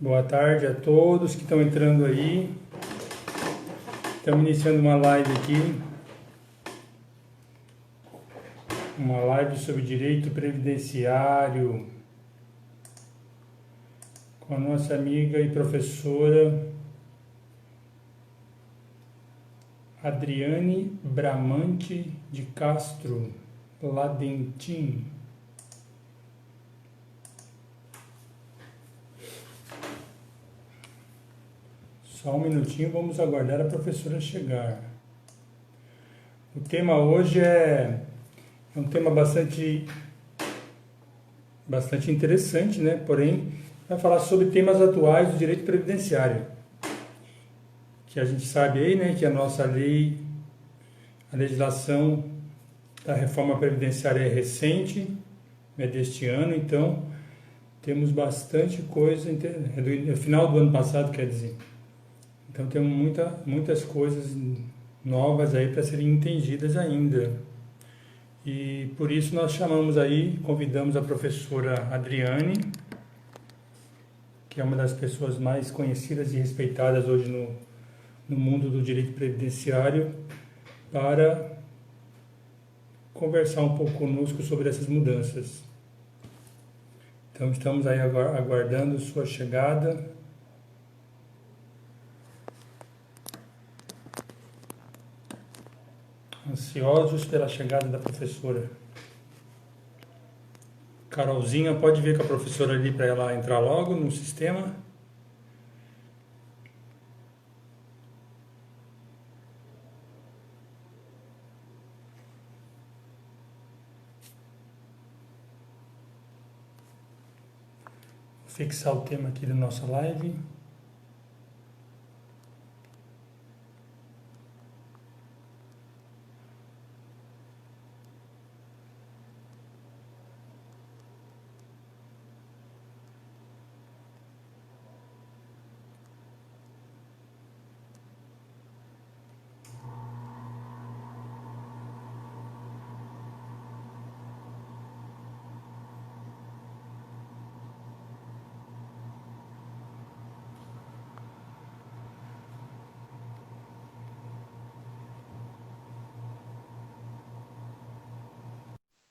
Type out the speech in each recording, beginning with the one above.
Boa tarde a todos que estão entrando aí. Estamos iniciando uma live aqui. Uma live sobre direito previdenciário com a nossa amiga e professora Adriane Bramante de Castro Ladentim. Só um minutinho, vamos aguardar a professora chegar. O tema hoje é um tema bastante interessante, né? Porém, vai falar sobre temas atuais do direito previdenciário. Que a gente sabe aí, né, que a nossa lei, a legislação da reforma previdenciária é recente, é deste ano, então temos bastante coisa, no final do ano passado, quer dizer. Então temos muitas coisas novas aí para serem entendidas ainda. E por isso nós convidamos a professora Adriane, que é uma das pessoas mais conhecidas e respeitadas hoje no mundo do direito previdenciário, para conversar um pouco conosco sobre essas mudanças. Então estamos aí aguardando sua chegada. Ansiosos pela chegada da professora. Carolzinha, pode vir com a professora ali para ela entrar logo no sistema. Vou fixar o tema aqui da nossa live.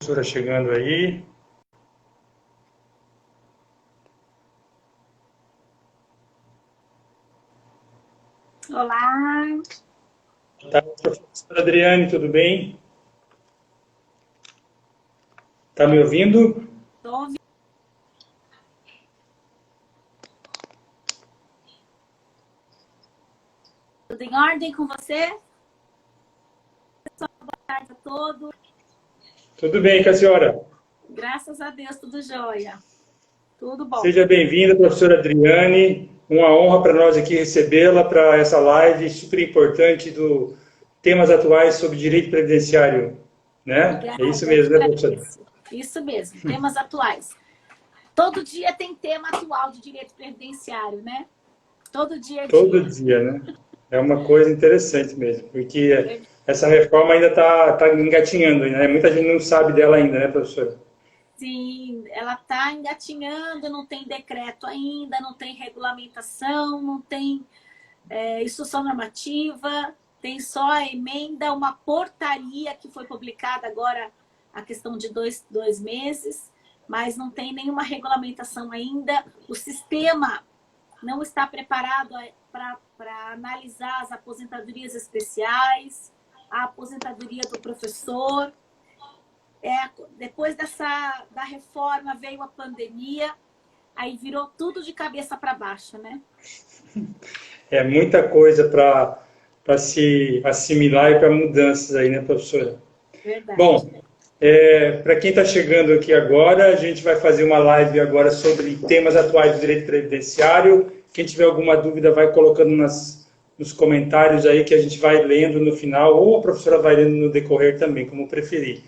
Professora chegando aí. Olá. Tá, professora Adriane, tudo bem? Tá me ouvindo? Estou ouvindo. Tudo em ordem com você? Boa tarde a todos. Tudo bem com a senhora? Graças a Deus, tudo jóia. Tudo bom. Seja bem-vinda, professora Adriane. Uma honra para nós aqui recebê-la para essa live super importante do temas atuais sobre direito previdenciário, né? Obrigada, É isso mesmo, né, professora? Isso mesmo, temas atuais. Todo dia tem tema atual de direito previdenciário, né? Todo dia é dia. Todo dia, né? É uma coisa interessante mesmo, porque essa reforma ainda está engatinhando, né? Muita gente não sabe dela ainda, né, professora? Sim, ela está engatinhando, não tem decreto ainda, não tem regulamentação, não tem instrução normativa, tem só a emenda, uma portaria que foi publicada agora, a questão de dois meses, mas não tem nenhuma regulamentação ainda. O sistema não está preparado para analisar as aposentadorias especiais, a aposentadoria do professor. Depois da reforma veio a pandemia, aí virou tudo de cabeça para baixo, né? É muita coisa para se assimilar e para mudanças aí, né, professora? Verdade. Bom, para quem está chegando aqui agora, a gente vai fazer uma live agora sobre temas atuais do direito previdenciário. Quem tiver alguma dúvida, vai colocando nos comentários aí que a gente vai lendo no final, ou a professora vai lendo no decorrer também, como preferir.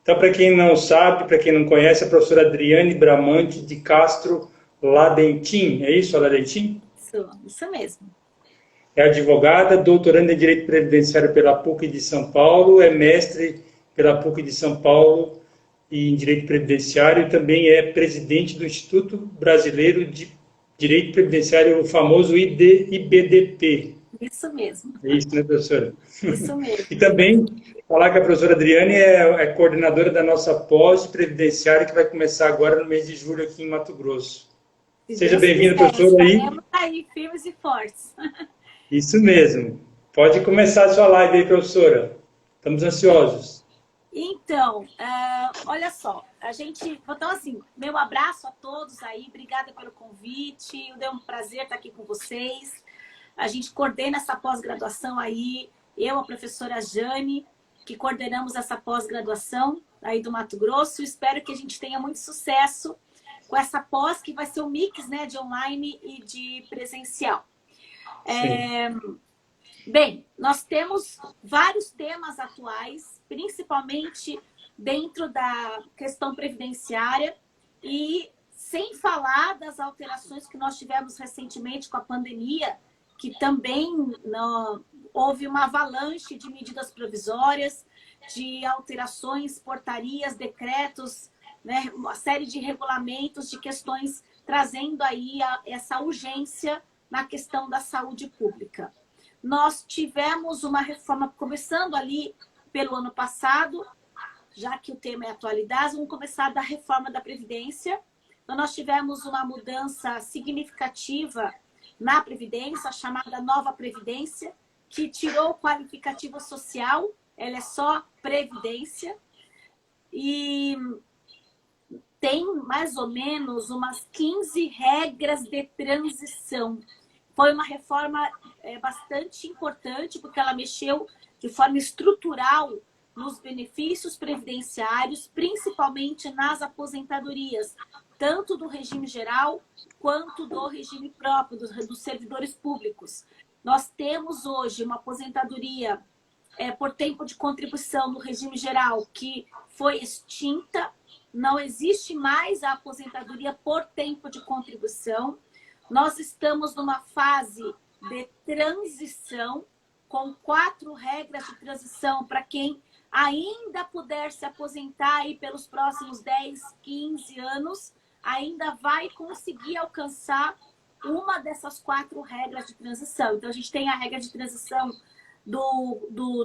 Então, para quem não sabe, para quem não conhece, a professora Adriane Bramante de Castro Ladentim, é isso, Ladentim? Isso mesmo. É advogada, doutoranda em Direito Previdenciário pela PUC de São Paulo, é mestre pela PUC de São Paulo em Direito Previdenciário e também é presidente do Instituto Brasileiro de Direito Previdenciário, o famoso IBDP. Isso mesmo. É isso, né, professora? Isso mesmo. E também falar que a professora Adriane é coordenadora da nossa pós-previdenciária, que vai começar agora no mês de julho aqui em Mato Grosso. Seja bem-vinda, professora. Estaremos aí, firmes e fortes. Isso mesmo. Pode começar a sua live aí, professora. Estamos ansiosos. Então, olha só, então assim, meu abraço a todos aí, obrigada pelo convite, deu um prazer estar aqui com vocês. A gente coordena essa pós-graduação aí, eu, a professora Jane, que coordenamos essa pós-graduação aí do Mato Grosso. Espero que a gente tenha muito sucesso com essa pós, que vai ser um mix, né, de online e de presencial. Bem, nós temos vários temas atuais, principalmente dentro da questão previdenciária, e sem falar das alterações que nós tivemos recentemente com a pandemia, que também houve uma avalanche de medidas provisórias, de alterações, portarias, decretos, né, uma série de regulamentos, de questões trazendo aí essa urgência na questão da saúde pública. Nós tivemos uma reforma, começando ali pelo ano passado, já que o tema é atualidade, vamos começar da reforma da Previdência. Então, nós tivemos uma mudança significativa na Previdência, a chamada Nova Previdência, que tirou o qualificativo social, ela é só Previdência, e tem mais ou menos umas 15 regras de transição. Foi uma reforma bastante importante, porque ela mexeu de forma estrutural nos benefícios previdenciários, principalmente nas aposentadorias, tanto do regime geral quanto do regime próprio, dos servidores públicos. Nós temos hoje uma aposentadoria por tempo de contribuição no regime geral que foi extinta, não existe mais a aposentadoria por tempo de contribuição. Nós estamos numa fase de transição, com 4 regras de transição para quem ainda puder se aposentar aí pelos próximos 10, 15 anos, ainda vai conseguir alcançar uma dessas 4 regras de transição. Então, a gente tem a regra de transição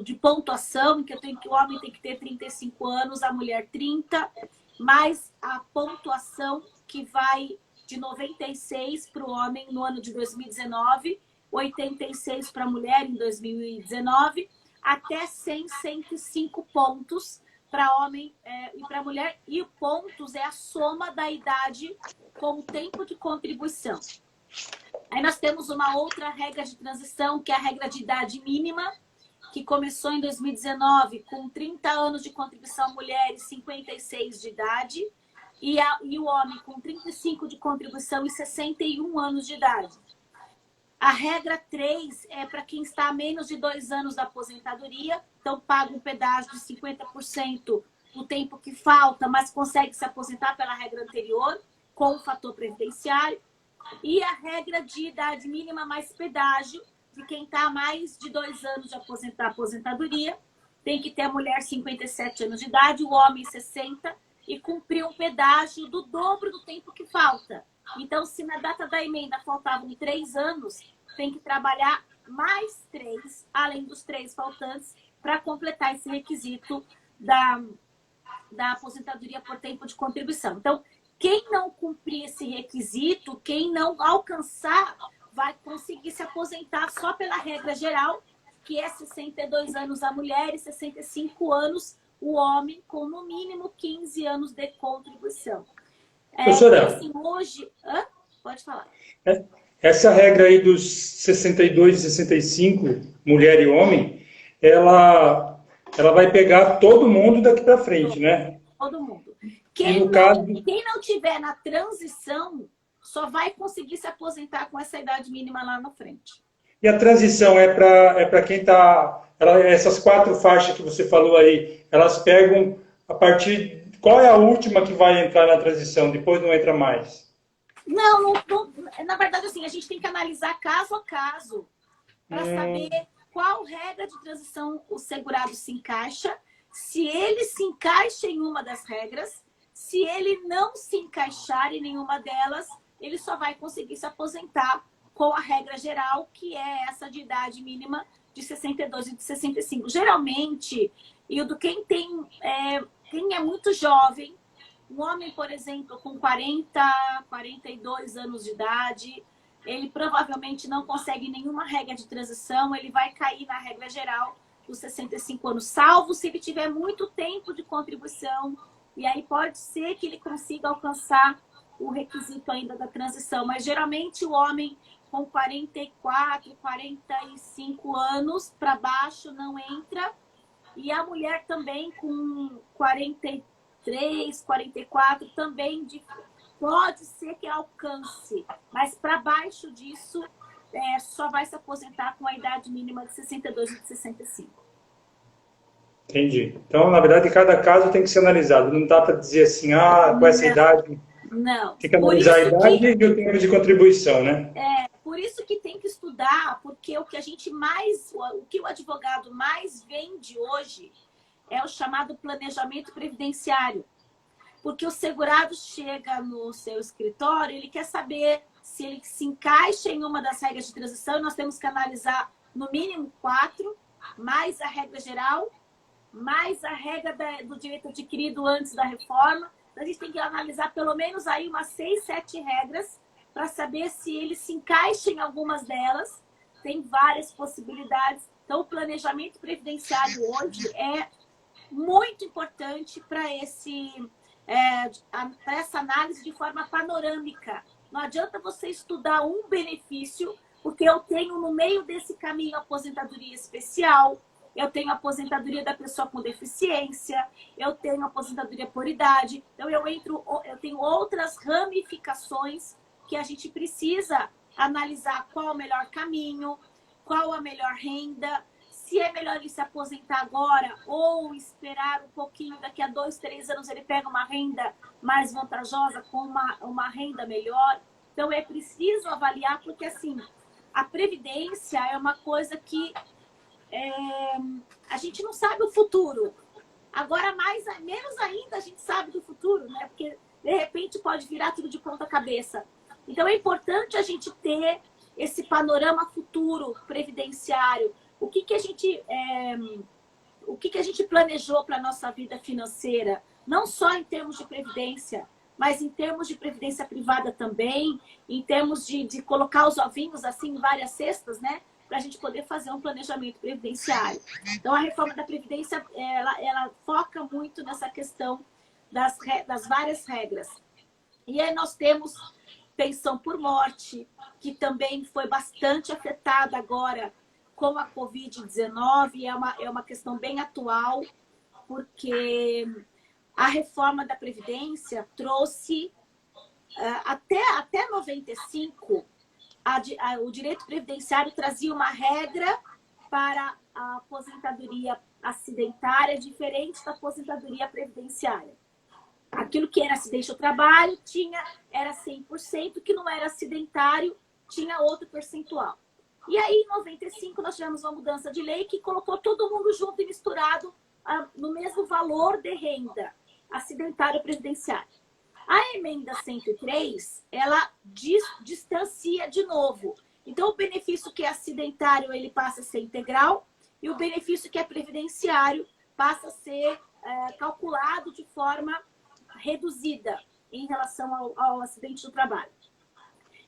de pontuação, em que o homem tem que ter 35 anos, a mulher 30, mais a pontuação que vai de 96 para o homem no ano de 2019, 86 para a mulher em 2019, até 100, 105 pontos para homem e para mulher. E pontos é a soma da idade com o tempo de contribuição. Aí nós temos uma outra regra de transição, que é a regra de idade mínima, que começou em 2019 com 30 anos de contribuição mulher e 56 de idade, e o homem com 35 de contribuição e 61 anos de idade. A regra 3 é para quem está a menos de 2 anos da aposentadoria, então paga um pedágio de 50% do tempo que falta, mas consegue se aposentar pela regra anterior, com o fator previdenciário. E a regra de idade mínima mais pedágio, de quem está a mais de 2 anos de aposentadoria, tem que ter a mulher 57 anos de idade, o homem 60, e cumprir um pedágio do dobro do tempo que falta. Então, se na data da emenda faltavam 3 anos, tem que trabalhar mais 3, além dos 3 faltantes, para completar esse requisito da aposentadoria por tempo de contribuição. Então, quem não cumprir esse requisito, quem não alcançar, vai conseguir se aposentar só pela regra geral, que é 62 anos a mulher e 65 anos o homem, com no mínimo 15 anos de contribuição. Professora, assim, hoje... Pode falar. Essa regra aí dos 62 e 65, mulher e homem, ela vai pegar todo mundo daqui para frente, né? Todo mundo. Quem não tiver na transição só vai conseguir se aposentar com essa idade mínima lá na frente. E a transição é para quem está... Essas 4 faixas que você falou aí, elas pegam a partir... Qual é a última que vai entrar na transição? Depois não entra mais? Não, na verdade, assim, a gente tem que analisar caso a caso para saber qual regra de transição o segurado se encaixa, se ele se encaixa em uma das regras, se ele não se encaixar em nenhuma delas, ele só vai conseguir se aposentar com a regra geral, que é essa de idade mínima de 62 e de 65. Geralmente, quem é muito jovem, um homem, por exemplo, com 40, 42 anos de idade, ele provavelmente não consegue nenhuma regra de transição, ele vai cair na regra geral dos 65 anos, salvo se ele tiver muito tempo de contribuição, e aí pode ser que ele consiga alcançar o requisito ainda da transição. Mas geralmente o homem com 44, 45 anos para baixo não entra, e a mulher também com 43, 44 também pode ser que alcance, mas para baixo disso só vai se aposentar com a idade mínima de 62 e de 65. Entendi. Então, na verdade, cada caso tem que ser analisado. Não dá para dizer assim, com essa idade. Não. Tem que analisar a idade e o tempo de contribuição, né? Por isso que tem que estudar, porque o que o advogado mais vende hoje é o chamado planejamento previdenciário. Porque o segurado chega no seu escritório, ele quer saber se ele se encaixa em uma das regras de transição, e nós temos que analisar no mínimo 4, mais a regra geral, mais a regra do direito adquirido antes da reforma. Então, a gente tem que analisar pelo menos aí umas 6, 7 regras para saber se ele se encaixa em algumas delas. Tem várias possibilidades. Então, o planejamento previdenciário hoje é muito importante para essa análise de forma panorâmica. Não adianta você estudar um benefício, porque eu tenho no meio desse caminho a aposentadoria especial, eu tenho a aposentadoria da pessoa com deficiência, eu tenho a aposentadoria por idade, então eu tenho outras ramificações que a gente precisa analisar qual é o melhor caminho, qual a melhor renda, se é melhor ele se aposentar agora ou esperar um pouquinho, daqui a 2, 3 anos ele pega uma renda mais vantajosa, com uma renda melhor. Então é preciso avaliar, porque assim, a previdência é uma coisa que a gente não sabe o futuro. Agora, menos ainda a gente sabe do futuro, né? Porque de repente pode virar tudo de ponta cabeça. Então é importante a gente ter esse panorama futuro previdenciário. O que a gente planejou para a nossa vida financeira, não só em termos de previdência, mas em termos de previdência privada também, em termos de colocar os ovinhos assim em várias cestas, né? Para a gente poder fazer um planejamento previdenciário. Então, a reforma da Previdência, ela foca muito nessa questão das várias regras. E aí nós temos pensão por morte, que também foi bastante afetada agora com a Covid-19, é uma questão bem atual, porque a reforma da Previdência trouxe, até 95, o direito previdenciário trazia uma regra para a aposentadoria acidentária diferente da aposentadoria previdenciária. Aquilo que era acidente ao trabalho era 100%, que não era acidentário tinha outro percentual. E aí, em 95, nós tivemos uma mudança de lei que colocou todo mundo junto e misturado no mesmo valor de renda acidentária previdenciária. A emenda 103, ela distancia de novo. Então, o benefício que é acidentário, ele passa a ser integral, e o benefício que é previdenciário passa a ser calculado de forma reduzida em relação ao acidente do trabalho.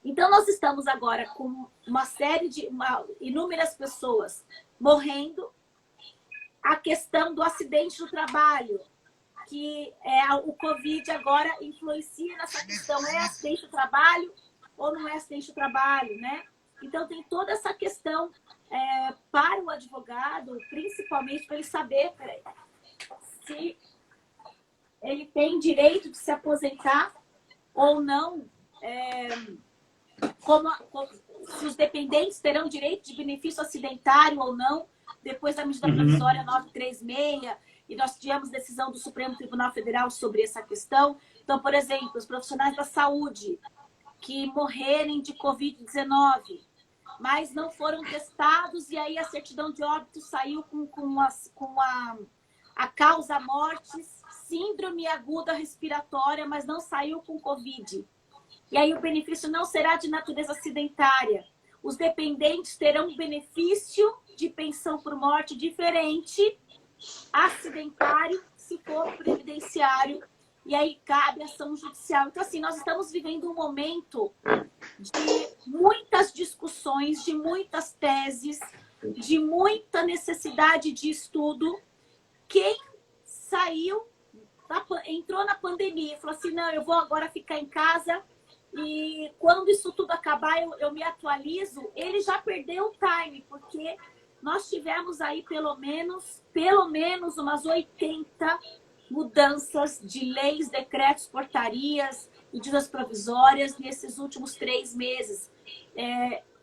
Então, nós estamos agora com uma série de inúmeras pessoas morrendo. A questão do acidente do trabalho, que o Covid agora influencia nessa questão, é acidente do trabalho ou não é acidente do trabalho, né? Então, tem toda essa questão para o advogado, principalmente para ele saber se ele tem direito de se aposentar ou não, se os dependentes terão direito de benefício acidentário ou não, depois da medida provisória 936, e nós tivemos decisão do Supremo Tribunal Federal sobre essa questão. Então, por exemplo, os profissionais da saúde que morrerem de Covid-19, mas não foram testados, e aí a certidão de óbito saiu com a causa mortes, síndrome aguda respiratória, mas não saiu com Covid. E aí o benefício não será de natureza acidentária. Os dependentes terão um benefício de pensão por morte diferente, acidentário, se for previdenciário, e aí cabe ação judicial. Então, assim, nós estamos vivendo um momento de muitas discussões, de muitas teses, de muita necessidade de estudo. Quem saiu, entrou na pandemia e falou assim, não, eu vou agora ficar em casa e quando isso tudo acabar eu me atualizo, ele já perdeu o time, porque nós tivemos aí pelo menos umas 80 mudanças de leis, decretos, portarias, medidas provisórias nesses últimos 3 meses.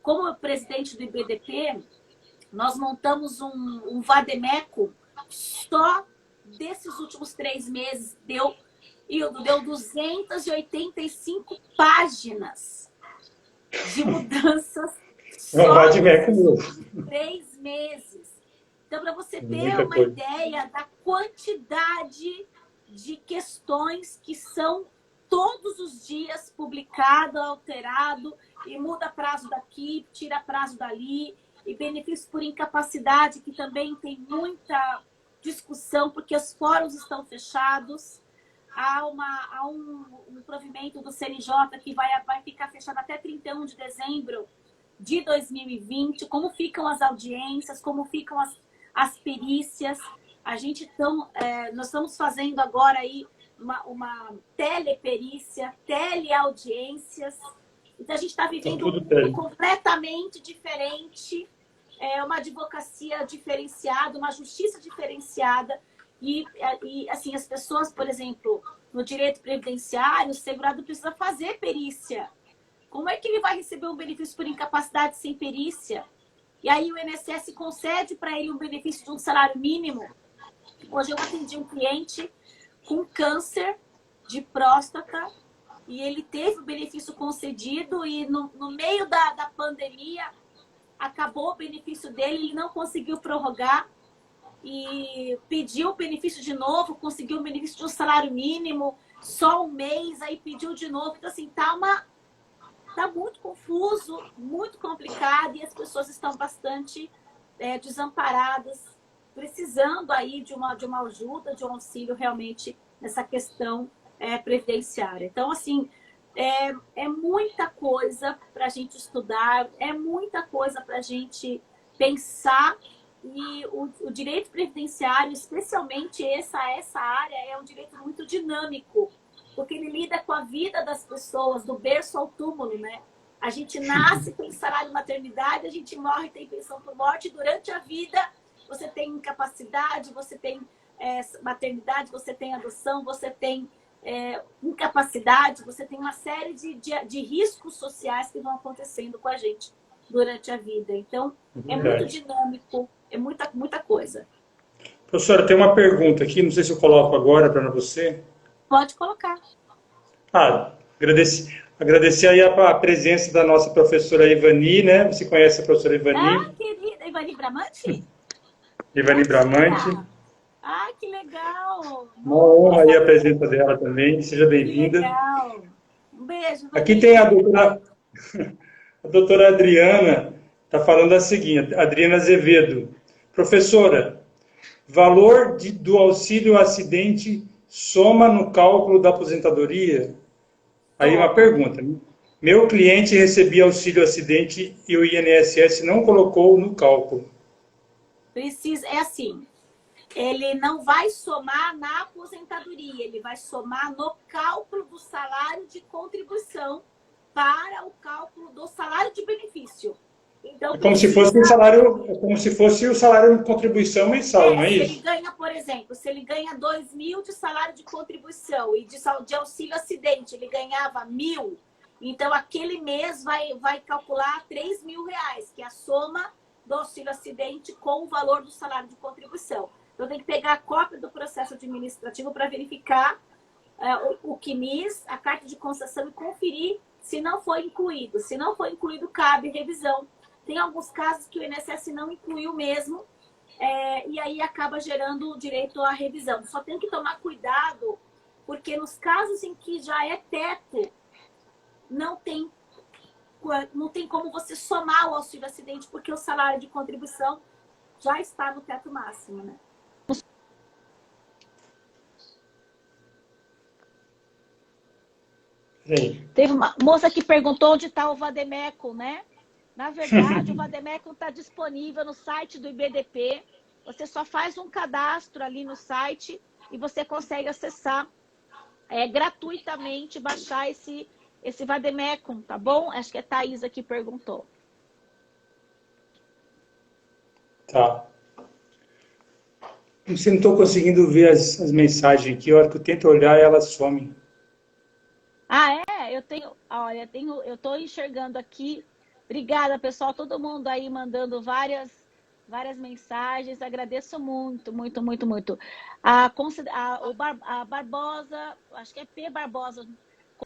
Como presidente do IBDP, nós montamos um vademécum só desses últimos 3 meses. Deu 285 páginas de mudanças só nesses 3 meses. Então, para você ter uma ideia da quantidade de questões que são todos os dias publicado, alterado, e muda prazo daqui, tira prazo dali, e benefício por incapacidade, que também tem muita discussão, porque os fóruns estão fechados. Há um provimento do CNJ que vai ficar fechado até 31 de dezembro de 2020. Como ficam as audiências, como ficam as perícias. Nós estamos fazendo agora aí uma teleperícia, teleaudiências. Então, a gente está vivendo um mundo completamente diferente, uma advocacia diferenciada, uma justiça diferenciada. E, assim, as pessoas, por exemplo, no direito previdenciário, o segurado precisa fazer perícia. Como é que ele vai receber um benefício por incapacidade sem perícia? E aí o INSS concede para ele um benefício de um salário mínimo. Hoje eu atendi um cliente com câncer de próstata e ele teve o benefício concedido e no meio da pandemia acabou o benefício dele, ele não conseguiu prorrogar e pediu o benefício de novo, conseguiu o benefício de um salário mínimo, só um mês, aí pediu de novo. Então, assim, tá muito confuso, muito complicado, e as pessoas estão bastante desamparadas, precisando aí de uma ajuda, de um auxílio realmente nessa questão previdenciária. Então, assim, é muita coisa para a gente estudar, é muita coisa para a gente pensar. E o direito previdenciário, especialmente essa área, é um direito muito dinâmico, porque ele lida com a vida das pessoas, do berço ao túmulo, né? A gente nasce, tem salário de maternidade, a gente morre, tem pensão por morte, e durante a vida você tem incapacidade, você tem maternidade, você tem adoção, você tem incapacidade, você tem uma série de riscos sociais que vão acontecendo com a gente durante a vida. Então, é muito dinâmico, é muita coisa. Professora, tem uma pergunta aqui, não sei se eu coloco agora para você. Pode colocar. Agradecer aí a presença da nossa professora Ivani, né? Você conhece a professora Ivani? Querida, Ivani Bramante? Ivani Bramante. Que legal! Uma honra aí a presença dela também, seja bem-vinda. Legal! Um beijo, Ivani. Aqui tem a doutora Adriana, está falando a seguinte, Adriana Azevedo. Professora, valor do auxílio acidente soma no cálculo da aposentadoria? Aí uma pergunta. Meu cliente recebia auxílio acidente e o INSS não colocou no cálculo. É assim, ele não vai somar na aposentadoria, ele vai somar no cálculo do salário de contribuição para o cálculo do salário de benefício. Então, como se fosse o salário de contribuição mensal, não é isso? Se ele ganha, por exemplo, se ele ganha 2.000 de salário de contribuição e de auxílio acidente, ele ganhava 1.000, então aquele mês vai calcular 3.000 reais, que é a soma do auxílio acidente com o valor do salário de contribuição. Então tem que pegar a cópia do processo administrativo para verificar o CNIS, a carta de concessão, e conferir se não foi incluído. Se não foi incluído, cabe revisão. Tem alguns casos que o INSS não incluiu mesmo, e aí acaba gerando o direito à revisão. Só tem que tomar cuidado, porque nos casos em que já é teto, não tem como você somar o auxílio acidente, porque o salário de contribuição já está no teto máximo, né? Sim. Teve uma moça que perguntou onde está o Vademecum, né? Na verdade, o Vademecum está disponível no site do IBDP. Você só faz um cadastro ali no site e você consegue acessar gratuitamente, baixar esse Vademecum, tá bom? Acho que é a Thaisa que perguntou. Tá. Você não estou conseguindo ver as mensagens aqui. A hora que eu tento olhar, elas somem. Ah, é? Eu estou enxergando aqui. Obrigada, pessoal. Todo mundo aí mandando várias mensagens. Agradeço muito, muito, muito, muito. A Barbosa, acho que é P. Barbosa,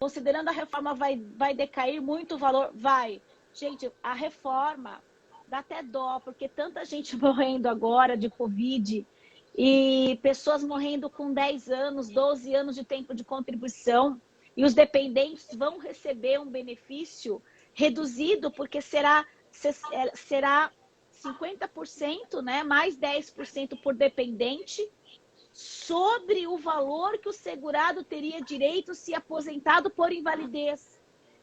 considerando a reforma vai decair muito o valor? Vai. Gente, a reforma dá até dó, porque tanta gente morrendo agora de Covid e pessoas morrendo com 10 anos, 12 anos de tempo de contribuição. E os dependentes vão receber um benefício reduzido, porque será 50%, né, mais 10% por dependente, sobre o valor que o segurado teria direito se aposentado por invalidez.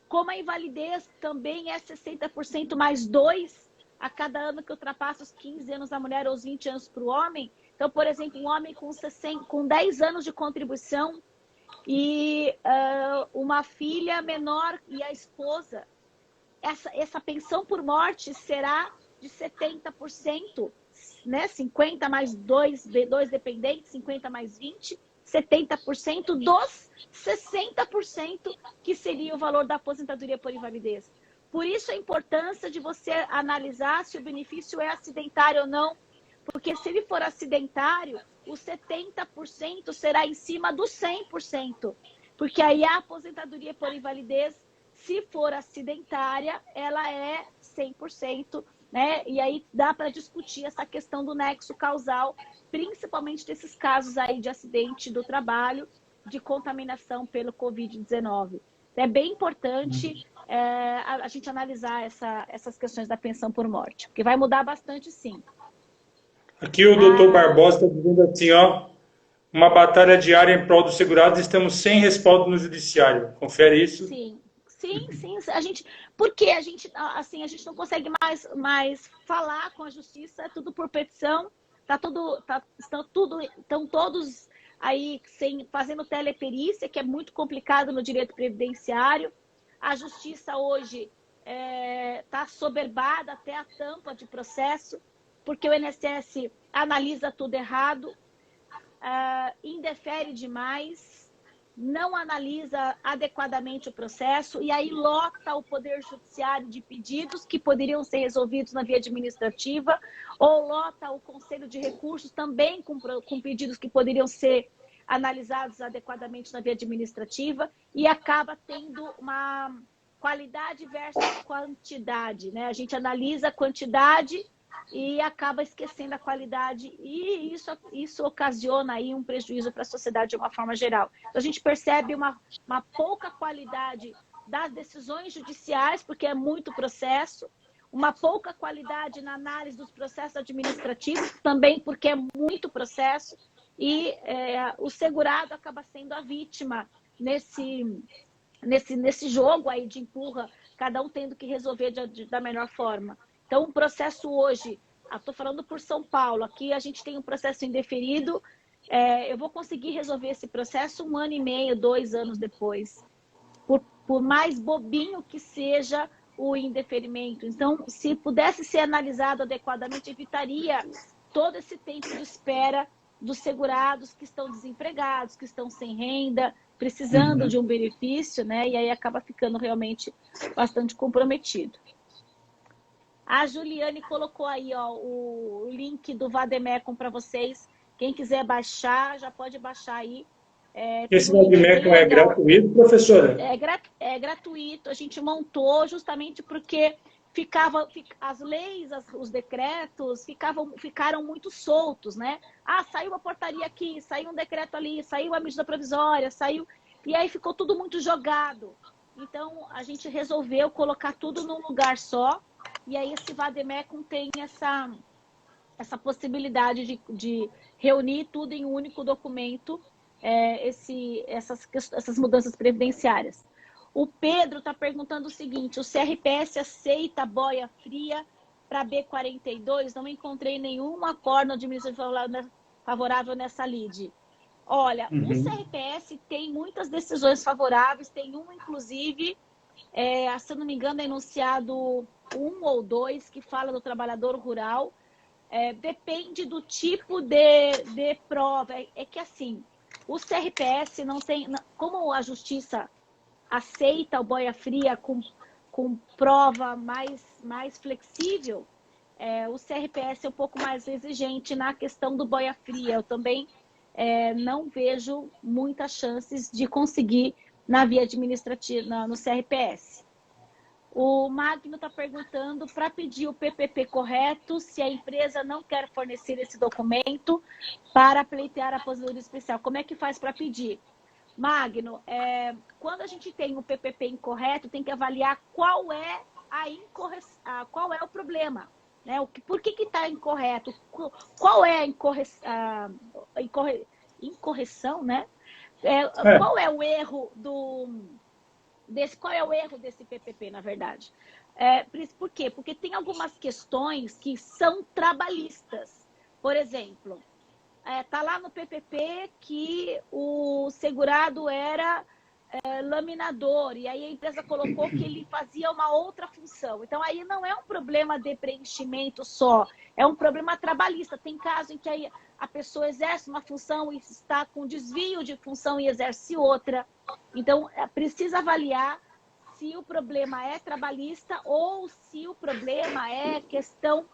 Como a invalidez também é 60% mais 2 a cada ano que ultrapassa os 15 anos da mulher ou os 20 anos para o homem. Então, por exemplo, um homem com 10 anos de contribuição e uma filha menor e a esposa, essa pensão por morte será de 70%, né? 50 mais 2 dependentes, 50 mais 20, 70% dos 60% que seria o valor da aposentadoria por invalidez. Por isso a importância de você analisar se o benefício é acidentário ou não, porque se ele for acidentário, os 70% será em cima dos 100%, porque aí a aposentadoria por invalidez, se for acidentária, ela é 100%, né? E aí dá para discutir essa questão do nexo causal, principalmente desses casos aí de acidente do trabalho, de contaminação pelo Covid-19. É bem importante a gente analisar essas questões da pensão por morte, porque vai mudar bastante, sim. Aqui o doutor Barbosa está dizendo assim, ó, uma batalha diária em prol dos segurados, estamos sem respaldo no judiciário. Confere isso? Sim, sim, sim. Porque a gente não consegue mais falar com a justiça, é tudo por petição, estão todos aí fazendo teleperícia, que é muito complicado no direito previdenciário. A justiça hoje está assoberbada até a tampa de processo, porque o INSS analisa tudo errado, indefere demais, não analisa adequadamente o processo e aí lota o Poder Judiciário de pedidos que poderiam ser resolvidos na via administrativa, ou lota o Conselho de Recursos também com pedidos que poderiam ser analisados adequadamente na via administrativa, e acaba tendo uma qualidade versus quantidade, né? A gente analisa a quantidade e acaba esquecendo a qualidade, e isso ocasiona aí um prejuízo para a sociedade de uma forma geral. Então, a gente percebe uma pouca qualidade das decisões judiciais, porque é muito processo, uma pouca qualidade na análise dos processos administrativos, também porque é muito processo, e o segurado acaba sendo a vítima nesse jogo aí de empurra, cada um tendo que resolver da melhor forma. Então, o processo hoje, estou falando por São Paulo, aqui a gente tem um processo indeferido, eu vou conseguir resolver esse processo 1 ano e meio, 2 anos depois, por mais bobinho que seja o indeferimento. Então, se pudesse ser analisado adequadamente, evitaria todo esse tempo de espera dos segurados que estão desempregados, que estão sem renda, precisando de um benefício, né? E aí acaba ficando realmente bastante comprometido. A Juliane colocou aí, ó, o link do Vademecum para vocês. Quem quiser baixar, já pode baixar aí. Esse Vademecum é gratuito, professora? É gratuito. A gente montou justamente porque as leis, os decretos ficaram muito soltos, né? Saiu uma portaria aqui, saiu um decreto ali, saiu a medida provisória, saiu... E aí ficou tudo muito jogado. Então, a gente resolveu colocar tudo num lugar só. E aí, esse Vademecum tem essa possibilidade de reunir tudo em um único documento, essas mudanças previdenciárias. O Pedro está perguntando o seguinte: o CRPS aceita boia fria para B42? Não encontrei nenhum acordo administrativo favorável nessa lide. Olha, o CRPS tem muitas decisões favoráveis, tem uma, inclusive, se eu não me engano, é enunciado 1 ou 2, que fala do trabalhador rural. Depende do tipo de prova. É que, assim, o CRPS não tem... Como a justiça aceita o boia fria com prova mais flexível, o CRPS é um pouco mais exigente na questão do boia fria. Eu também não vejo muitas chances de conseguir na via administrativa, no CRPS. O Magno está perguntando, para pedir o PPP correto, se a empresa não quer fornecer esse documento para pleitear a aposentadoria especial. Como é que faz para pedir? Magno, quando a gente tem um PPP incorreto, tem que avaliar qual é qual é o problema, né? Por que está incorreto? Qual é a incorreção, né? Qual é o erro qual é o erro desse PPP, na verdade? Por quê? Porque tem algumas questões que são trabalhistas. Por exemplo, está lá no PPP que o segurado era laminador, e aí a empresa colocou que ele fazia uma outra função. Então, aí não é um problema de preenchimento só, é um problema trabalhista. Tem caso em que aí a pessoa exerce uma função e está com desvio de função e exerce outra. Então, precisa avaliar se o problema é trabalhista ou se o problema é questão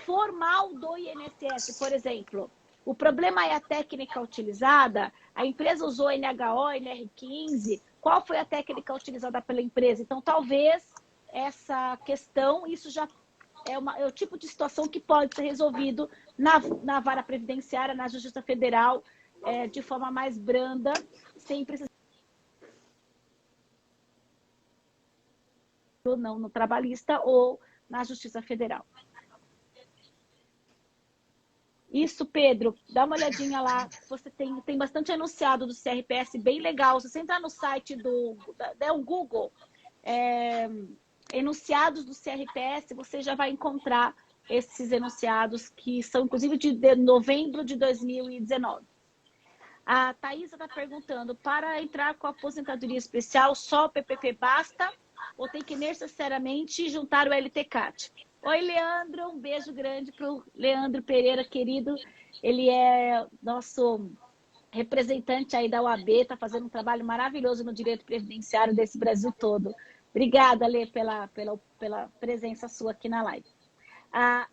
formal do INSS. Por exemplo, o problema é a técnica utilizada, a empresa usou NHO, NR15, qual foi a técnica utilizada pela empresa? Então, talvez essa questão, isso já é o tipo de situação que pode ser resolvido na vara previdenciária, na Justiça Federal, de forma mais branda, sem precisar ou não no trabalhista ou na Justiça Federal. Isso, Pedro, dá uma olhadinha lá. Você tem bastante enunciado do CRPS, bem legal. Se você entrar no site der um Google, enunciados do CRPS, você já vai encontrar esses enunciados, que são, inclusive, de novembro de 2019. A Thaisa está perguntando, para entrar com a aposentadoria especial, só o PPP basta ou tem que necessariamente juntar o LTCAT? Oi, Leandro, um beijo grande para o Leandro Pereira, querido. Ele é nosso representante aí da OAB, está fazendo um trabalho maravilhoso no direito previdenciário desse Brasil todo. Obrigada, Lê, pela presença sua aqui na live.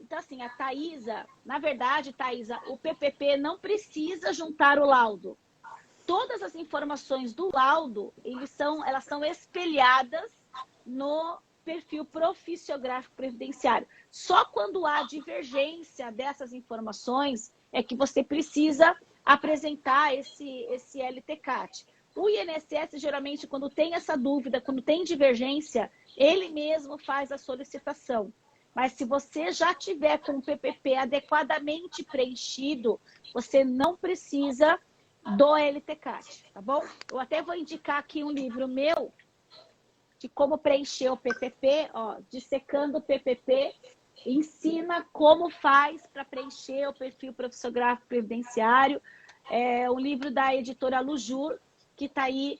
Então, assim, a Thaisa, na verdade, Thaisa, o PPP não precisa juntar o laudo. Todas as informações do laudo, elas são espelhadas no perfil profissiográfico previdenciário. Só quando há divergência dessas informações é que você precisa apresentar esse LTCAT. O INSS, geralmente, quando tem essa dúvida, quando tem divergência, ele mesmo faz a solicitação. Mas se você já tiver com o PPP adequadamente preenchido, você não precisa do LTCAT, tá bom? Eu até vou indicar aqui um livro meu de como preencher o PPP, Dissecando o PPP, ensina como faz para preencher o perfil profissiográfico previdenciário. É um livro da editora Lujur, que está aí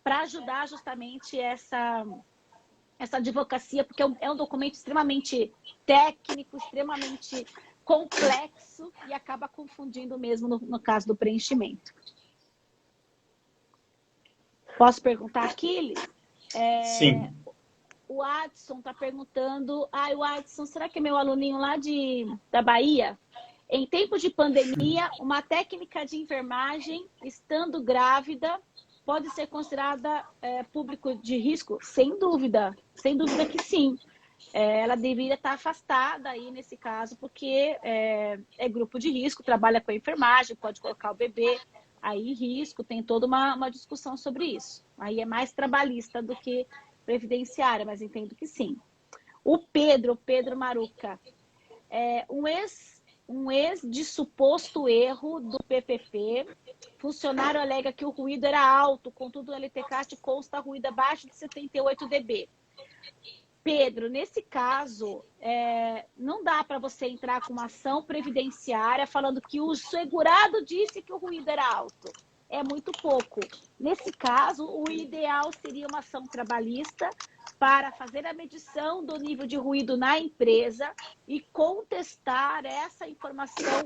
para ajudar justamente essa advocacia, porque é um documento extremamente técnico, extremamente complexo e acaba confundindo mesmo no caso do preenchimento. Posso perguntar aqui, Liz? Sim. O Adson está perguntando, o Adson, será que é meu aluninho lá da Bahia? Em tempo de pandemia, uma técnica de enfermagem, estando grávida, pode ser considerada público de risco? Sem dúvida que sim. Ela deveria estar afastada aí nesse caso, porque é grupo de risco, trabalha com a enfermagem, pode colocar o bebê. Aí risco, tem toda uma discussão sobre isso. Aí é mais trabalhista do que previdenciária, mas entendo que sim. O Pedro Maruca, um ex de suposto erro do PPP, funcionário alega que o ruído era alto, contudo o LTCAT consta ruído abaixo de 78 dB. Pedro, nesse caso, não dá para você entrar com uma ação previdenciária falando que o segurado disse que o ruído era alto. É muito pouco. Nesse caso, o ideal seria uma ação trabalhista para fazer a medição do nível de ruído na empresa e contestar essa informação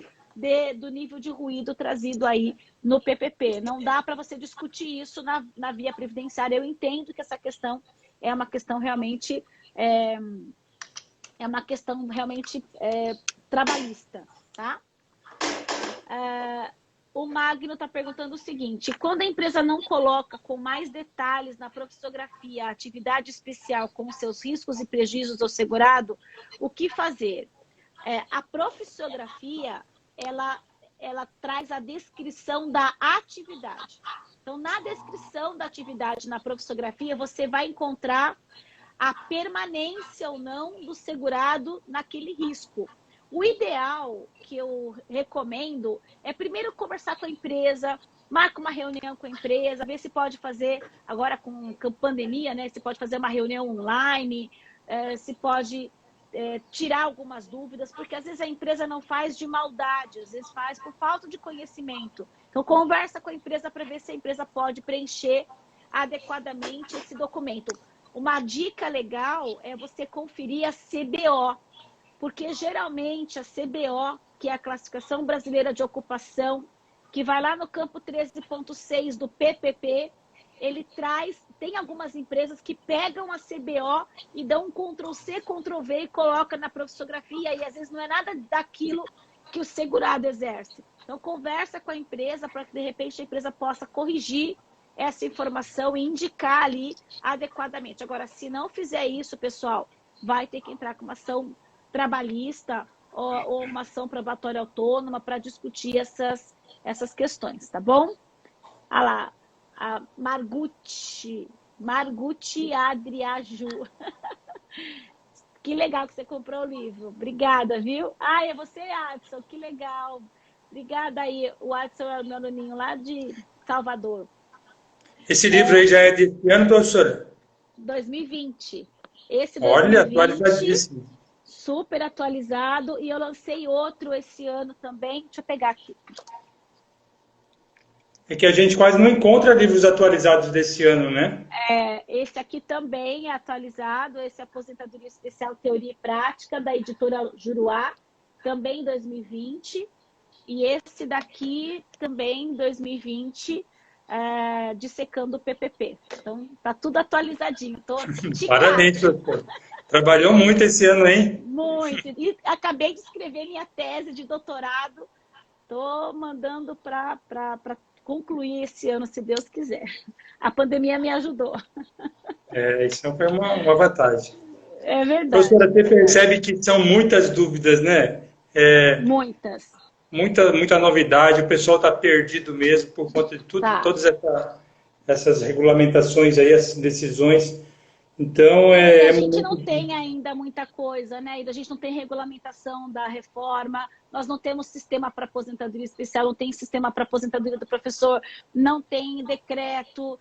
do nível de ruído trazido aí no PPP. Não dá para você discutir isso na via previdenciária. Eu entendo que essa questão é uma questão realmente trabalhista, tá? O Magno está perguntando o seguinte: quando a empresa não coloca com mais detalhes na profissografia a atividade especial com seus riscos e prejuízos ao segurado, o que fazer? A profissografia, ela traz a descrição da atividade. Então, na descrição da atividade na profissografia, você vai encontrar a permanência ou não do segurado naquele risco. O ideal que eu recomendo é primeiro conversar com a empresa, marca uma reunião com a empresa, ver se pode fazer, agora com pandemia, né? Se pode fazer uma reunião online, se pode tirar algumas dúvidas, porque às vezes a empresa não faz de maldade, às vezes faz por falta de conhecimento. Então, conversa com a empresa para ver se a empresa pode preencher adequadamente esse documento. Uma dica legal é você conferir a CBO, porque geralmente a CBO, que é a Classificação Brasileira de Ocupação, que vai lá no campo 13.6 do PPP, ele tem algumas empresas que pegam a CBO e dão um Ctrl+C, Ctrl+V e coloca na profissografia, e às vezes não é nada daquilo que o segurado exerce. Então, conversa com a empresa para que, de repente, a empresa possa corrigir essa informação e indicar ali adequadamente. Agora, se não fizer isso, pessoal, vai ter que entrar com uma ação trabalhista ou uma ação probatória autônoma para discutir essas questões, tá bom? Olha lá, a Margutti Adriaju. Que legal que você comprou o livro. Obrigada, viu? É você, Adson, que legal. Obrigada aí. O Adson é o meu aluninho lá de Salvador. Esse livro aí já é de que ano, professora? 2020. Esse 2020, olha, atualizadíssimo. Super atualizado. E eu lancei outro esse ano também. Deixa eu pegar aqui. É que a gente quase não encontra livros atualizados desse ano, né? Esse aqui também é atualizado. Esse é Aposentadoria Especial Teoria e Prática, da editora Juruá, também em 2020. E esse daqui também em 2020. Dissecando o PPP. Então, tá tudo atualizadinho. Parabéns, professor. Trabalhou muito esse ano, hein? Muito. E acabei de escrever minha tese de doutorado. Estou mandando para concluir esse ano, se Deus quiser. A pandemia me ajudou. Isso foi uma vantagem. É verdade. Professora, você percebe que são muitas dúvidas, né? Muitas. Muita novidade, o pessoal está perdido mesmo por conta de tudo, todas essas regulamentações aí, essas decisões. Então, a gente não tem ainda muita coisa, né? A gente não tem regulamentação da reforma, nós não temos sistema para aposentadoria especial, não tem sistema para aposentadoria do professor, não tem decreto.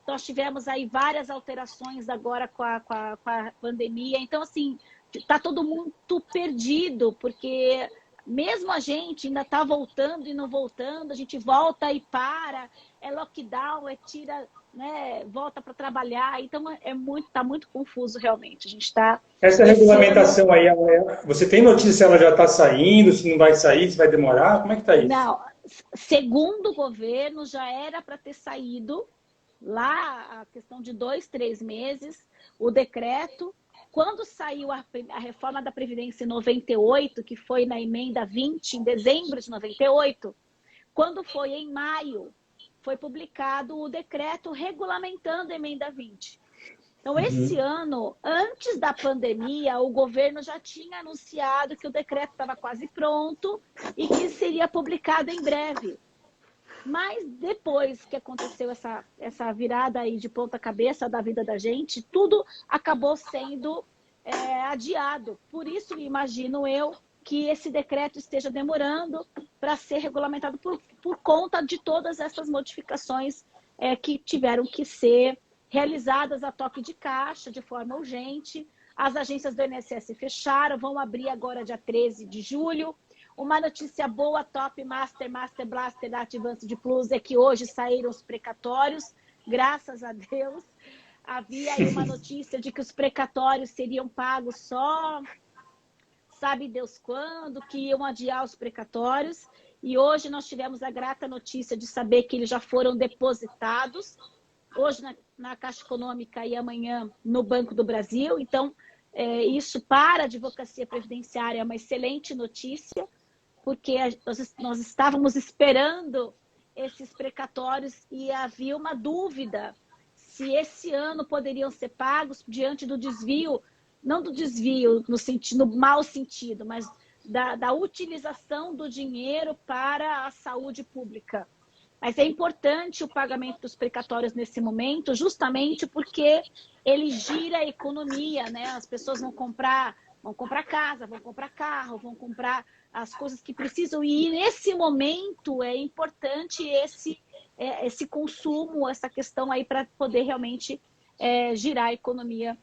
Nós tivemos aí várias alterações agora com a pandemia. Então, assim, está todo mundo perdido, porque mesmo a gente ainda está voltando e não voltando, a gente volta e para, é lockdown, tira, né, volta para trabalhar, então tá muito confuso realmente. A gente está. Essa regulamentação aí, você tem notícia se ela já está saindo, se não vai sair, se vai demorar? Como é que está isso? Não, segundo o governo, já era para ter saído lá a questão de 2, 3 meses, o decreto. Quando saiu a reforma da Previdência em 98, que foi na emenda 20, em dezembro de 98, quando foi em maio, foi publicado o decreto regulamentando a emenda 20. Então, esse ano, antes da pandemia, o governo já tinha anunciado que o decreto estava quase pronto e que seria publicado em breve. Mas depois que aconteceu essa virada aí de ponta cabeça da vida da gente, tudo acabou sendo adiado. Por isso, imagino eu, que esse decreto esteja demorando para ser regulamentado por conta de todas essas modificações que tiveram que ser realizadas a toque de caixa, de forma urgente. As agências do INSS fecharam, vão abrir agora dia 13 de julho. Uma notícia boa, top, Master, Blaster da Ativance Plus, é que hoje saíram os precatórios, graças a Deus. Havia aí uma notícia de que os precatórios seriam pagos só, sabe Deus quando, que iam adiar os precatórios. E hoje nós tivemos a grata notícia de saber que eles já foram depositados, hoje na Caixa Econômica e amanhã no Banco do Brasil. Então, isso para a advocacia previdenciária é uma excelente notícia, porque nós estávamos esperando esses precatórios e havia uma dúvida se esse ano poderiam ser pagos diante do desvio, não do desvio no mau sentido, mas da utilização do dinheiro para a saúde pública. Mas é importante o pagamento dos precatórios nesse momento, justamente porque ele gira a economia, né? As pessoas vão comprar casa, vão comprar carro, vão comprar as coisas que precisam. E nesse momento é importante esse consumo, essa questão aí para poder realmente girar a economia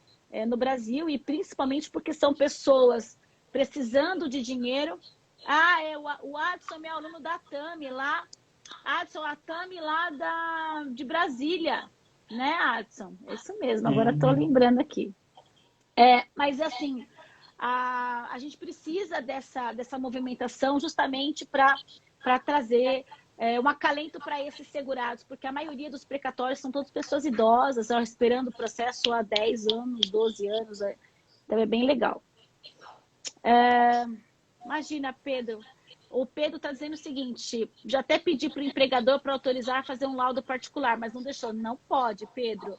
no Brasil, e principalmente porque são pessoas precisando de dinheiro. O Adson, meu aluno da Tami lá. Adson, a Tami lá de Brasília, né, Adson? É isso mesmo, agora estou lembrando aqui. Mas assim, a gente precisa dessa movimentação justamente para trazer um acalento para esses segurados, porque a maioria dos precatórios são todas pessoas idosas, esperando o processo há 10 anos, 12 anos, então é bem legal. Imagina, Pedro, o Pedro está dizendo o seguinte: já até pedi para o empregador para autorizar a fazer um laudo particular, mas não deixou. Não pode, Pedro.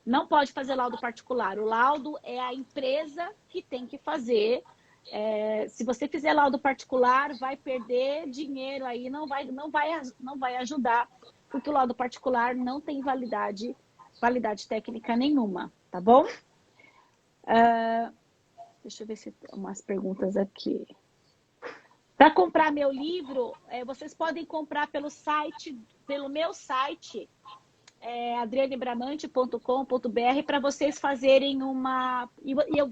Não pode fazer laudo particular. O laudo é a empresa que tem que fazer. Se você fizer laudo particular, vai perder dinheiro aí, não vai ajudar, porque o laudo particular não tem validade técnica nenhuma, tá bom? Deixa eu ver se tem umas perguntas aqui. Para comprar meu livro, vocês podem comprar pelo meu site, adrianebramante.com.br, para vocês fazerem uma...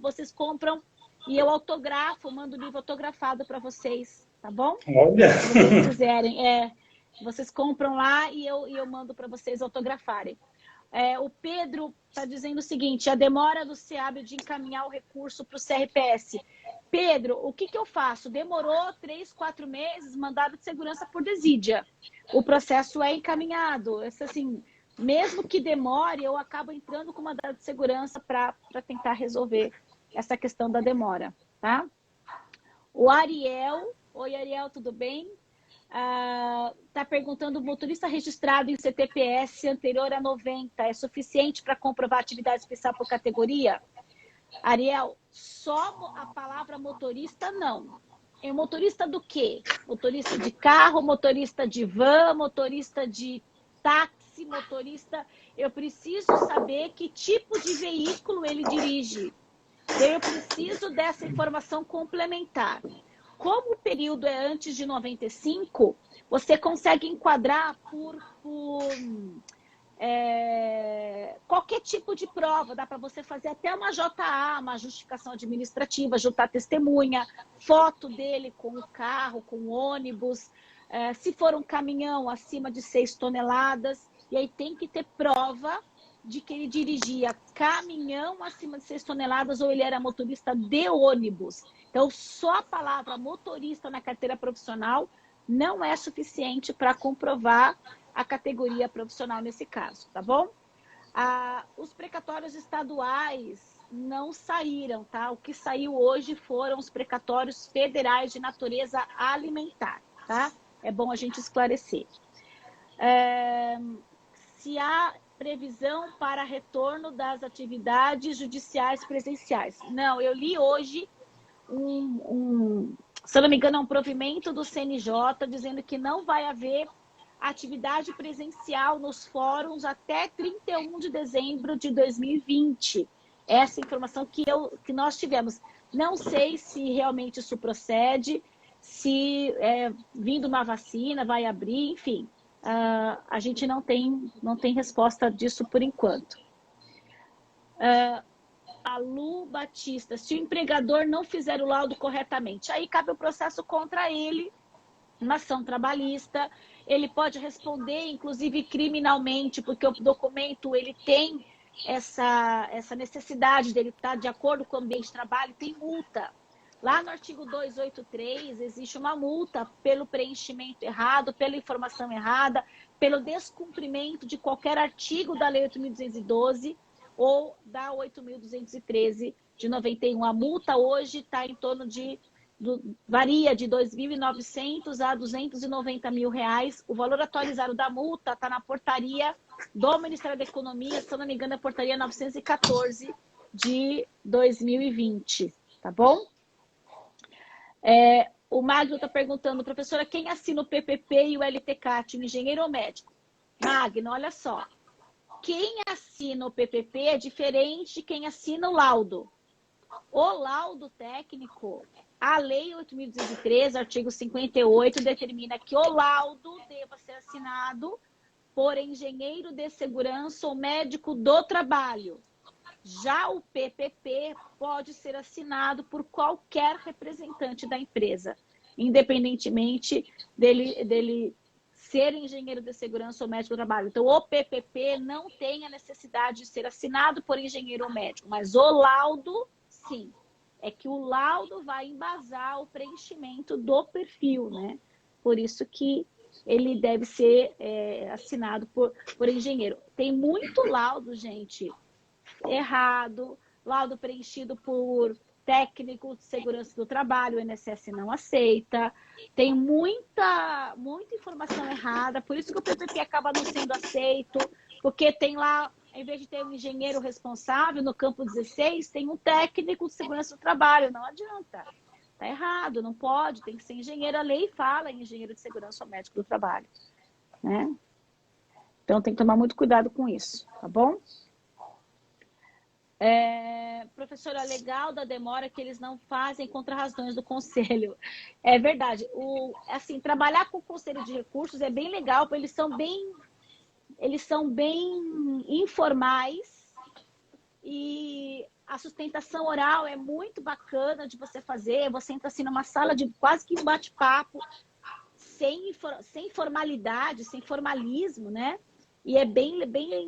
vocês compram e eu autografo, mando o livro autografado para vocês, tá bom? Olha! Se vocês quiserem. Vocês compram lá e eu mando para vocês autografarem. O Pedro está dizendo o seguinte: a demora do SEAB de encaminhar o recurso para o CRPS. Pedro, o que eu faço? Demorou 3, 4 meses, mandado de segurança por desídia. O processo é encaminhado. Assim, mesmo que demore, eu acabo entrando com mandado de segurança para tentar resolver essa questão da demora, tá? O Ariel, oi Ariel, tudo bem? Está perguntando: o motorista registrado em CTPS anterior a 90 é suficiente para comprovar atividade especial por categoria? Ariel, só a palavra motorista não. É motorista do quê? Motorista de carro, motorista de van, motorista de táxi, motorista... Eu preciso saber que tipo de veículo ele dirige. Eu preciso dessa informação complementar. Como o período é antes de 95, você consegue enquadrar por qualquer tipo de prova. Dá para você fazer até uma JA, uma justificação administrativa, juntar testemunha, foto dele com o carro, com o ônibus, se for um caminhão acima de 6 toneladas, e aí tem que ter prova de que ele dirigia caminhão acima de 6 toneladas ou ele era motorista de ônibus. Então, só a palavra motorista na carteira profissional não é suficiente para comprovar a categoria profissional nesse caso, tá bom? Os precatórios estaduais não saíram, tá? O que saiu hoje foram os precatórios federais de natureza alimentar, tá? É bom a gente esclarecer. Se há previsão para retorno das atividades judiciais presenciais. Não, eu li hoje se eu não me engano, é um provimento do CNJ dizendo que não vai haver atividade presencial nos fóruns até 31 de dezembro de 2020. Essa informação que nós tivemos. Não sei se realmente isso procede, se vindo uma vacina vai abrir, enfim. A gente não tem resposta disso por enquanto. A Lu Batista, se o empregador não fizer o laudo corretamente, aí cabe o processo contra ele, uma ação trabalhista. Ele pode responder, inclusive, criminalmente, porque o documento ele tem essa necessidade dele estar de acordo com o ambiente de trabalho, tem multa. Lá no artigo 283, existe uma multa pelo preenchimento errado, pela informação errada, pelo descumprimento de qualquer artigo da Lei 8.212 ou da 8.213 de 91. A multa hoje está em torno varia de 2.900 a 290 mil reais. O valor atualizado da multa está na portaria do Ministério da Economia, se eu não me engano, é a portaria 914 de 2020, tá bom? O Magno está perguntando, professora, quem assina o PPP e o LTCAT, o engenheiro ou médico? Magno, olha só. Quem assina o PPP é diferente de quem assina o laudo. O laudo técnico, a Lei 8.213, artigo 58, determina que o laudo deva ser assinado por engenheiro de segurança ou médico do trabalho. Já o PPP pode ser assinado por qualquer representante da empresa, independentemente dele ser engenheiro de segurança ou médico do trabalho. Então, o PPP não tem a necessidade de ser assinado por engenheiro ou médico, mas o laudo, sim. É que o laudo vai embasar o preenchimento do perfil, né? Por isso que ele deve ser assinado por engenheiro. Tem muito laudo, gente, errado, laudo preenchido por técnico de segurança do trabalho, o INSS não aceita, tem muita informação errada, por isso que o PPP acaba não sendo aceito, porque tem lá, em vez de ter um engenheiro responsável, no campo 16, tem um técnico de segurança do trabalho, não adianta, tá errado, não pode, tem que ser engenheiro, a lei fala em engenheiro de segurança ou médico do trabalho, né? Então tem que tomar muito cuidado com isso, tá bom? Professora, legal da demora que eles não fazem contra-razões do conselho. É verdade. Assim, trabalhar com o conselho de recursos é bem legal, porque eles são bem informais e a sustentação oral é muito bacana de você fazer. Você entra assim numa sala de quase que um bate-papo, sem formalidade, sem formalismo, né? E é bem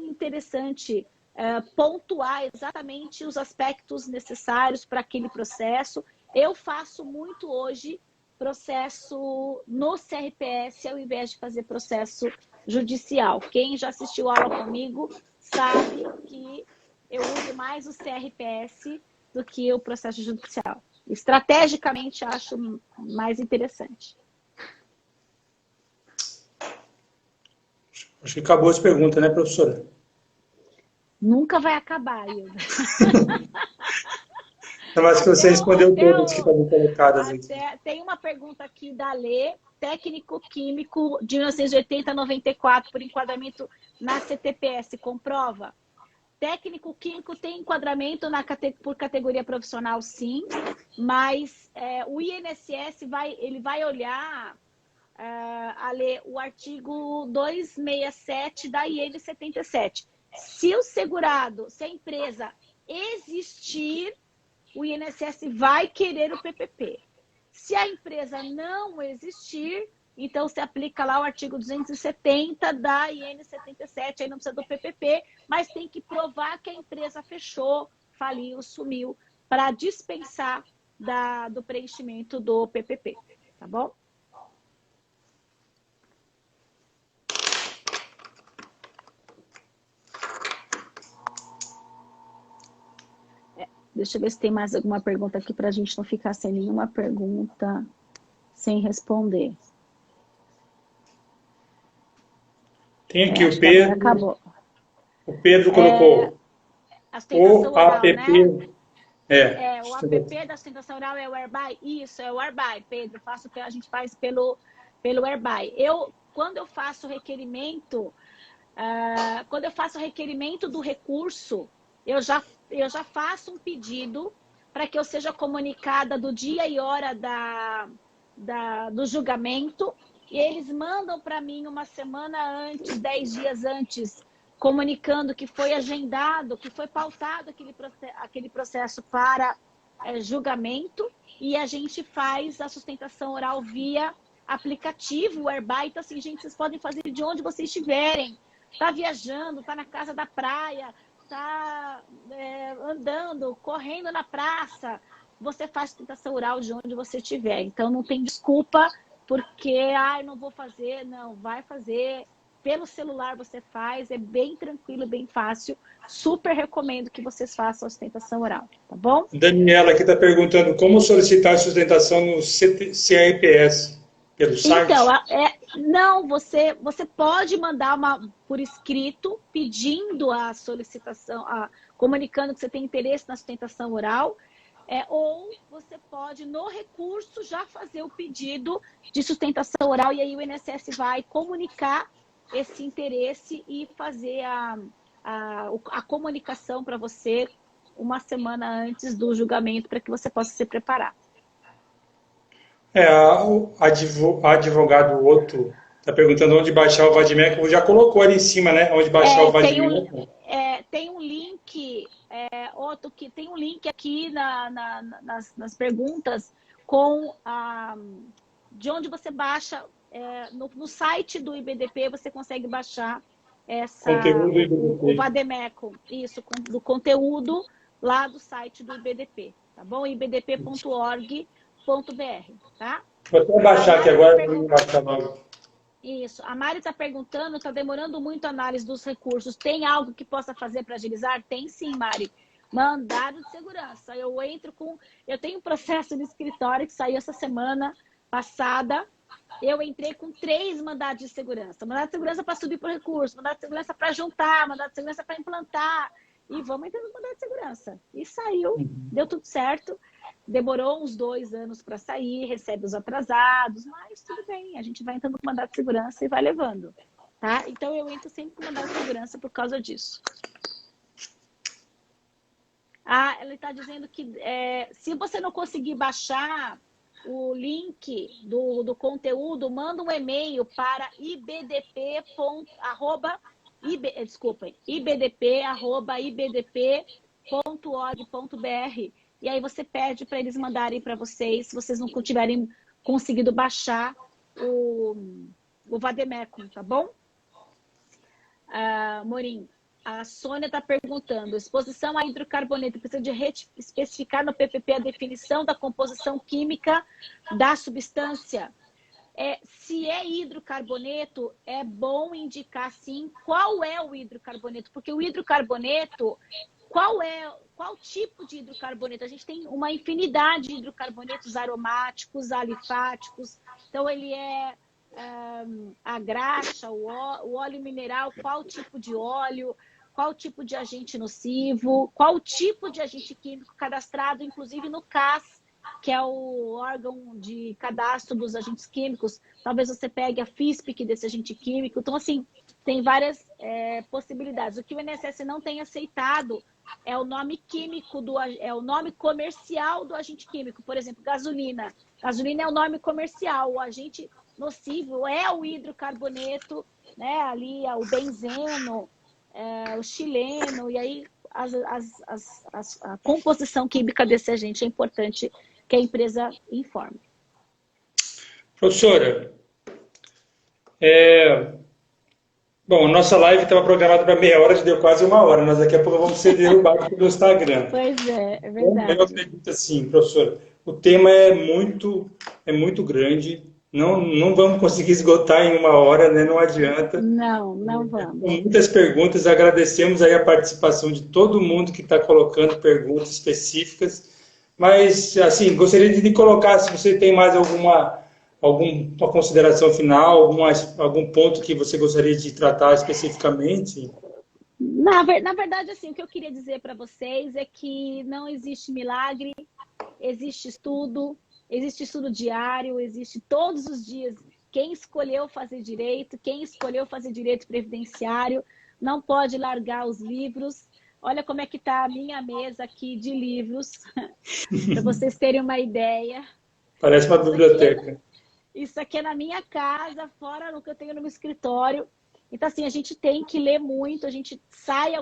interessante pontuar exatamente os aspectos necessários para aquele processo. Eu faço muito hoje processo no CRPS ao invés de fazer processo judicial. Quem já assistiu aula comigo sabe que eu uso mais o CRPS do que o processo judicial. Estrategicamente, acho mais interessante. Acho que acabou as perguntas, né, professora? Nunca vai acabar, Hilda. Mas que você respondeu todas que estavam colocadas aqui. Tem uma pergunta aqui da Lê, técnico químico de 1980 a 94, por enquadramento na CTPS, comprova? Técnico químico tem enquadramento por categoria profissional, sim, mas o INSS vai olhar o artigo 267 da IN 77. Se o segurado, se a empresa existir, o INSS vai querer o PPP. Se a empresa não existir, então se aplica lá o artigo 270 da IN 77, aí não precisa do PPP, mas tem que provar que a empresa fechou, faliu, sumiu, para dispensar do preenchimento do PPP, tá bom? Deixa eu ver se tem mais alguma pergunta aqui para a gente não ficar sem nenhuma pergunta sem responder. Tem aqui o Pedro. Acabou. O Pedro colocou o APP. Né? O APP da sustentação oral é o Airby? Isso, é o Airby, Pedro. A gente faz pelo Airby. quando eu faço requerimento, do recurso, eu já faço um pedido para que eu seja comunicada do dia e hora do julgamento, e eles mandam para mim uma semana antes, 10 dias antes, comunicando que foi agendado, que foi pautado aquele processo para julgamento, e a gente faz a sustentação oral via aplicativo, o Whereby. Então, assim, gente, vocês podem fazer de onde vocês estiverem. Tá viajando, tá na casa da praia, tá andando, correndo na praça, você faz sustentação oral de onde você estiver. Então, não tem desculpa porque, não vou fazer. Não, vai fazer. Pelo celular você faz, é bem tranquilo, bem fácil. Super recomendo que vocês façam a sustentação oral, tá bom? Daniela aqui está perguntando como solicitar sustentação no CEPS, pelo site? Então, não, você pode mandar por escrito, pedindo a solicitação, comunicando que você tem interesse na sustentação oral, ou você pode, no recurso, já fazer o pedido de sustentação oral, e aí o INSS vai comunicar esse interesse e fazer a comunicação para você uma semana antes do julgamento, para que você possa se preparar. O advogado outro está perguntando onde baixar o Vadimeco. Já colocou ali em cima, né? Onde baixar o Vadimeco. Tem um link, tem um link aqui nas perguntas com de onde você baixa. No site do IBDP você consegue baixar o Vademeco, isso, do conteúdo lá do site do IBDP, tá bom? ibdp.org.br, tá? Vou até baixar aqui agora, vou baixar logo. Isso, a Mari está perguntando, está demorando muito a análise dos recursos. Tem algo que possa fazer para agilizar? Tem sim, Mari. Mandado de segurança. Eu tenho um processo no escritório que saiu essa semana passada. Eu entrei com 3 mandados de segurança. Mandado de segurança para subir para o recurso, mandado de segurança para juntar, mandado de segurança para implantar. E vamos entrar no mandado de segurança. E saiu, deu tudo certo. Demorou uns 2 anos para sair, recebe os atrasados, mas tudo bem. A gente vai entrando com mandado de segurança e vai levando. Tá? Então eu entro sempre com mandado de segurança por causa disso. Ela está dizendo que se você não conseguir baixar o link do conteúdo, manda um e-mail para ibdp.org.br, e aí você pede para eles mandarem para vocês, se vocês não tiverem conseguido baixar o Vademeco, tá bom? Morim, a Sônia está perguntando, exposição a hidrocarboneto, precisa de especificar no PPP a definição da composição química da substância? Se é hidrocarboneto, é bom indicar sim qual é o hidrocarboneto, porque o hidrocarboneto, qual tipo de hidrocarboneto? A gente tem uma infinidade de hidrocarbonetos aromáticos, alifáticos, então ele a graxa, o óleo mineral, qual tipo de óleo, qual tipo de agente nocivo, qual tipo de agente químico cadastrado, inclusive no CAS, que é o órgão de cadastro dos agentes químicos. Talvez você pegue a FISPIC desse agente químico. Então, assim, tem várias possibilidades. O que o INSS não tem aceitado é o nome químico, o nome comercial do agente químico. Por exemplo, gasolina. Gasolina é o nome comercial. O agente nocivo é o hidrocarboneto, né? Ali o benzeno, o xileno, e aí a composição química desse agente é importante que a empresa informe. Professora, bom, a nossa live estava programada para meia hora, já deu quase 1 hora, mas daqui a pouco vamos ser derrubados pelo Instagram. Pois é verdade. Eu acredito assim, professora, o tema é muito grande. Não vamos conseguir esgotar em 1 hora, né? Não adianta. Não vamos. Com muitas perguntas, agradecemos aí a participação de todo mundo que está colocando perguntas específicas. Mas, assim, gostaria de colocar, se você tem mais alguma consideração final, algum ponto que você gostaria de tratar especificamente. Na verdade, assim, o que eu queria dizer para vocês é que não existe milagre, existe estudo diário, existe todos os dias Quem escolheu fazer direito previdenciário, não pode largar os livros. Olha como é que está a minha mesa aqui de livros, para vocês terem uma ideia. Parece uma biblioteca. Isso aqui é na minha casa, fora no que eu tenho no meu escritório. Então, assim, a gente tem que ler muito, a gente sai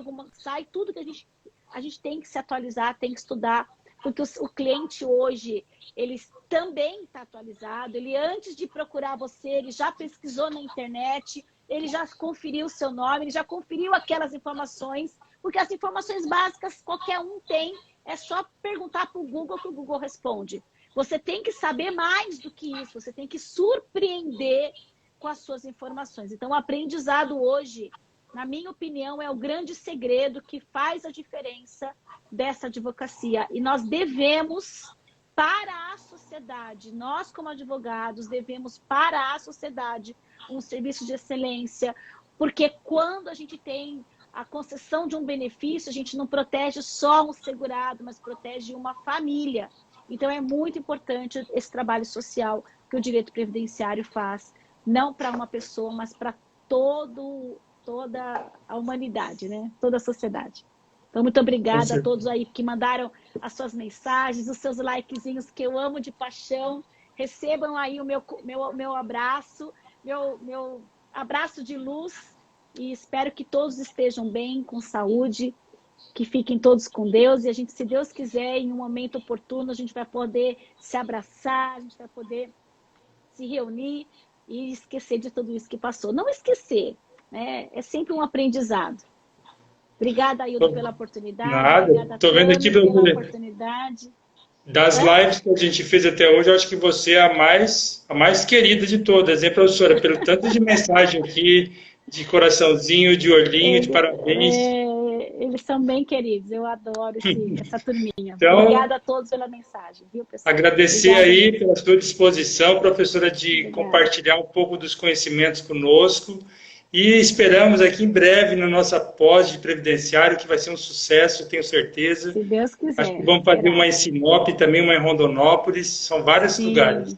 tudo que a gente tem que se atualizar, tem que estudar, porque o cliente hoje, ele também está atualizado, ele antes de procurar você, ele já pesquisou na internet, ele já conferiu o seu nome, ele já conferiu aquelas informações, porque as informações básicas qualquer um tem, é só perguntar para o Google que o Google responde. Você tem que saber mais do que isso, você tem que surpreender com as suas informações. Então, o aprendizado hoje, na minha opinião, é o grande segredo que faz a diferença dessa advocacia. E nós devemos, para a sociedade, nós como advogados, devemos para a sociedade um serviço de excelência, porque quando a gente tem a concessão de um benefício, a gente não protege só um segurado, mas protege uma família. Então, é muito importante esse trabalho social que o direito previdenciário faz, não para uma pessoa, mas para toda a humanidade, né? Toda a sociedade. Então, muito obrigada a todos aí que mandaram as suas mensagens, os seus likezinhos, que eu amo de paixão. Recebam aí o meu abraço, meu abraço de luz, e espero que todos estejam bem, com saúde, que fiquem todos com Deus, e a gente, se Deus quiser, em um momento oportuno, a gente vai poder se abraçar, a gente vai poder se reunir e esquecer de tudo isso que passou. Não esquecer, né? É sempre um aprendizado. Obrigada, Ailton, pela oportunidade. Nada, estou vendo aqui pela oportunidade. Das lives que a gente fez até hoje, eu acho que você é a mais querida de todas, hein, professora? Pelo tanto de mensagem aqui, de coraçãozinho, de olhinho, de parabéns. Eles são bem queridos, eu adoro essa turminha. Então, obrigada a todos pela mensagem, viu, pessoal? Agradecer Obrigada, aí pela sua disposição, professora, de compartilhar um pouco dos conhecimentos conosco. E esperamos aqui em breve na nossa pós de previdenciário, que vai ser um sucesso, tenho certeza. Se Deus quiser. Acho que vamos fazer uma em Sinop, também uma em Rondonópolis, são vários lugares.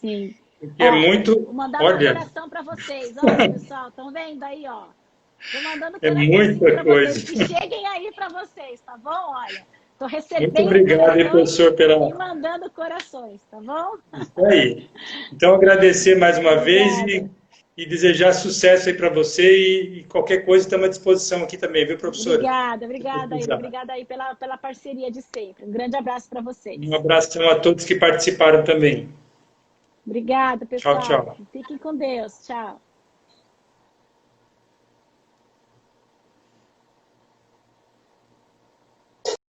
Sim. Porque é muito... Vou mandar um coração para vocês. Olha, pessoal, estão vendo aí, ó. Estou mandando muita para coisa. vocês, que cheguem aí para vocês, tá bom? Olha, estou recebendo. Muito obrigado, professor, e mandando corações, tá bom? Isso aí. Então, agradecer mais uma vez e desejar sucesso aí para você e qualquer coisa estamos à disposição aqui também, viu, professora? Obrigada aí pela parceria de sempre. Um grande abraço para vocês. Um abraço a todos que participaram também. Obrigada, pessoal. Tchau, tchau. Fiquem com Deus. Tchau.